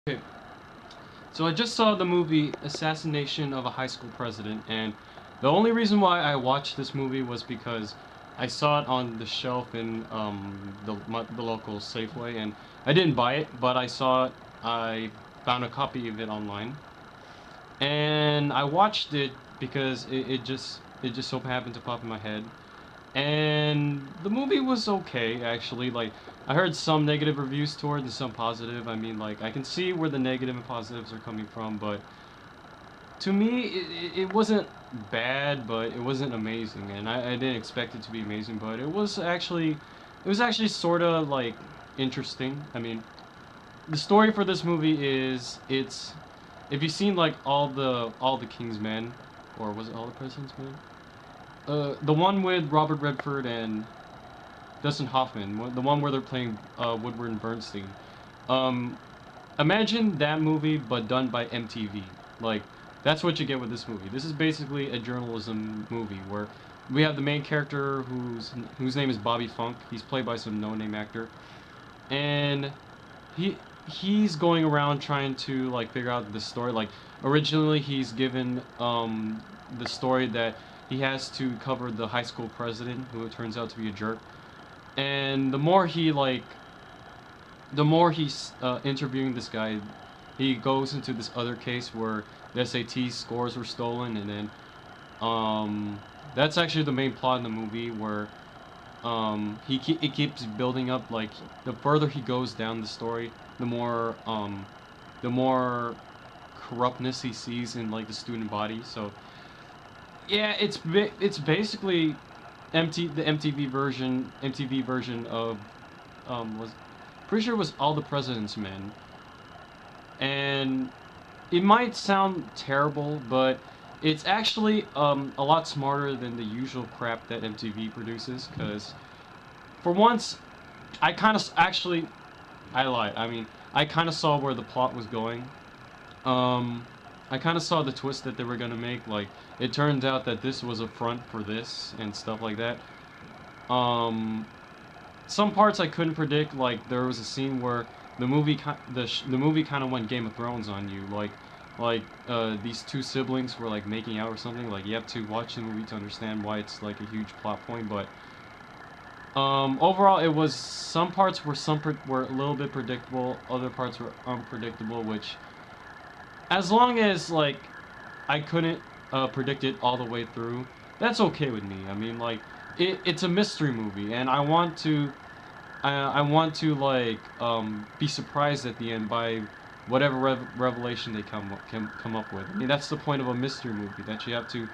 Okay, so I just saw the movie Assassination of a High School President, and the only reason why I watched this movie was because I saw it on the shelf in the local Safeway, and I didn't buy it, but I saw it. I found a copy of it online, and I watched it because it just so happened to pop in my head. And the movie was okay, actually. Like, I heard some negative reviews toward and some positive. I mean, like, I can see where the negative and positives are coming from, but to me, it wasn't bad, but it wasn't amazing. And I didn't expect it to be amazing, but it was actually sort of, like, interesting. I mean, the story for this movie is, if you've seen, like, all the King's Men, or was it All the President's Men? The one with Robert Redford and Dustin Hoffman, the one where they're playing Woodward and Bernstein. Um, Imagine that movie, but done by MTV. Like, that's what you get with this movie. This is basically a journalism movie where we have the main character whose name is Bobby Funk. He's played by some no-name actor, and he he's going around trying to, like, figure out the story. Like, originally he's given the story that he has to cover the high school president, who turns out to be a jerk. And the more he's interviewing this guy, he goes into this other case where the SAT scores were stolen, and then that's actually the main plot in the movie, where it keeps building up. Like, the further he goes down the story, the more corruptness he sees in, like, the student body. So yeah, it's basically the MTV version of was pretty sure it was All the President's Men. And it might sound terrible, but it's actually a lot smarter than the usual crap that MTV produces. Because for once, I kind of actually I lied. I mean, I kind of saw where the plot was going. Um, I kind of saw the twist that they were gonna make. Like, it turned out that this was a front for this and stuff like that. Um, some parts I couldn't predict. Like, there was a scene where the movie kind of went Game of Thrones on you. Like these two siblings were, like, making out or something. Like, you have to watch the movie to understand why it's, like, a huge plot point. But overall, it was, some parts were a little bit predictable. Other parts were unpredictable, which, as long as, like, I couldn't predict it all the way through, that's okay with me. I mean, like, it's a mystery movie, and I want to, like, be surprised at the end by whatever revelation they can come up with. I mean, that's the point of a mystery movie, that you have to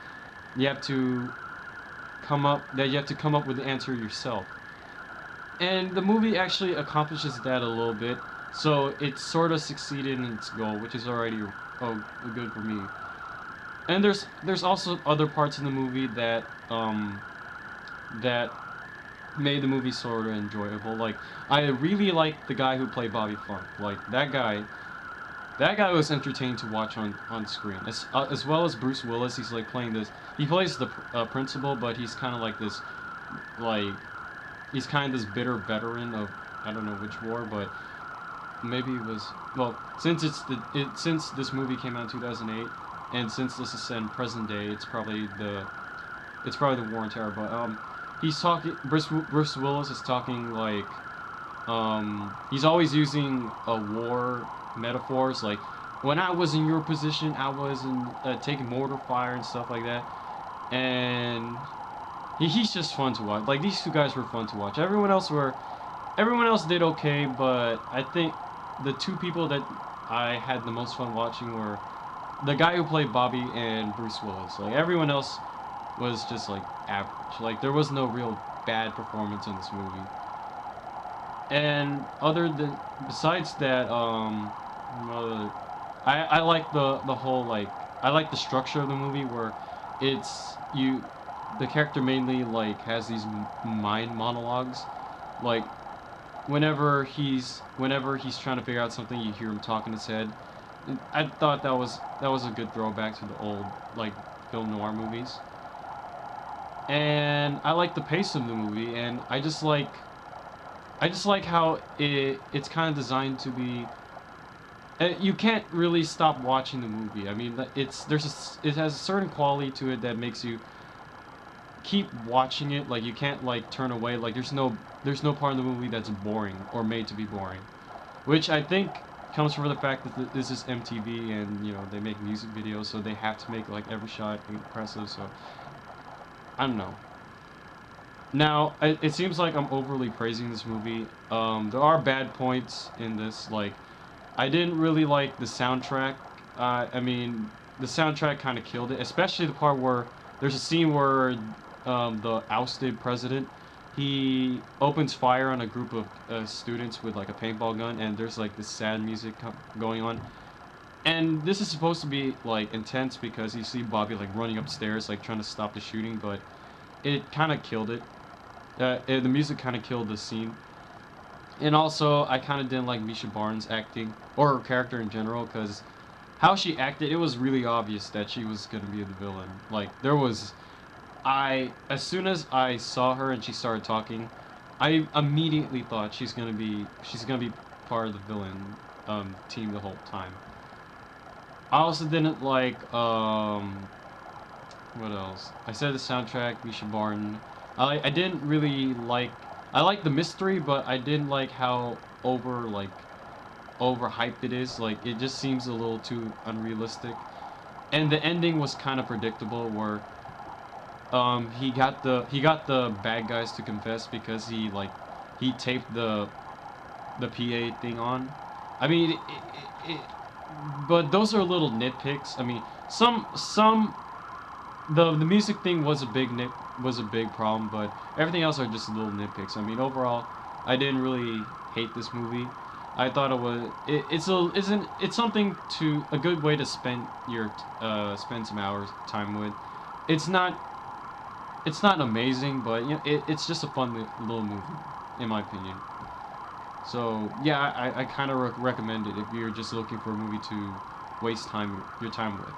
come up with the answer yourself. And the movie actually accomplishes that a little bit, so it sort of succeeded in its goal, which is already good for me. And there's also other parts in the movie that made the movie sort of enjoyable. Like, I really like the guy who played Bobby Funk. Like, that guy was entertaining to watch on screen. As well as Bruce Willis. He's, like, playing this. He plays the principal, but he's kind of like this, like, he's kind of this bitter veteran of, I don't know which war, but maybe it was, well, since this movie came out in 2008, and since this is in present day, it's probably the war on terror. But he's talking. Bruce Willis is talking, like, he's always using war metaphors. Like, when I was in your position, I was in taking mortar fire and stuff like that. And he's just fun to watch. Like, these two guys were fun to watch. Everyone else did okay, but I think the two people that I had the most fun watching were the guy who played Bobby and Bruce Willis. Like, everyone else was just, like, average. Like, there was no real bad performance in this movie. And besides that, I like the whole, like, I like the structure of the movie, where it's you the character mainly, like, has these mind monologues. Like, whenever he's trying to figure out something, you hear him talk in his head. And I thought that was a good throwback to the old, like, film noir movies. And I like the pace of the movie, and I just like how it's kind of designed to be You can't really stop watching the movie. I mean, it has a certain quality to it that makes you keep watching it. Like you can't like turn away. Like there's no part of the movie that's boring or made to be boring, which I think comes from the fact that this is MTV and they make music videos, so they have to make like every shot impressive. So I don't know. Now it seems like I'm overly praising this movie. There are bad points in this. Like I didn't really like the soundtrack. I mean, the soundtrack kind of killed it, especially the part where there's a scene where the ousted president he opens fire on a group of students with like a paintball gun, and there's like this sad music going on. And this is supposed to be like intense because you see Bobby like running upstairs, like trying to stop the shooting, but it kind of killed it. The music kind of killed the scene. And also, I kind of didn't like Misha Barnes' acting, or her character in general, because how she acted, it was really obvious that she was going to be the villain. Like, as soon as I saw her and she started talking, I immediately thought she's gonna be part of the villain team the whole time. I also didn't like, what else? I said the soundtrack, Misha Barton. I didn't really like. I like the mystery, but I didn't like how overhyped it is. Like it just seems a little too unrealistic. And the ending was kind of predictable, where he got the bad guys to confess because he taped the PA thing on. I mean, but those are little nitpicks. I mean, some the music thing was a big problem, but everything else are just little nitpicks. I mean, overall, I didn't really hate this movie. I thought it's something to a good way to spend some hours time with. It's not it's not amazing, but it's just a fun little movie, in my opinion. So yeah, I kind of recommend it if you're just looking for a movie to waste your time with.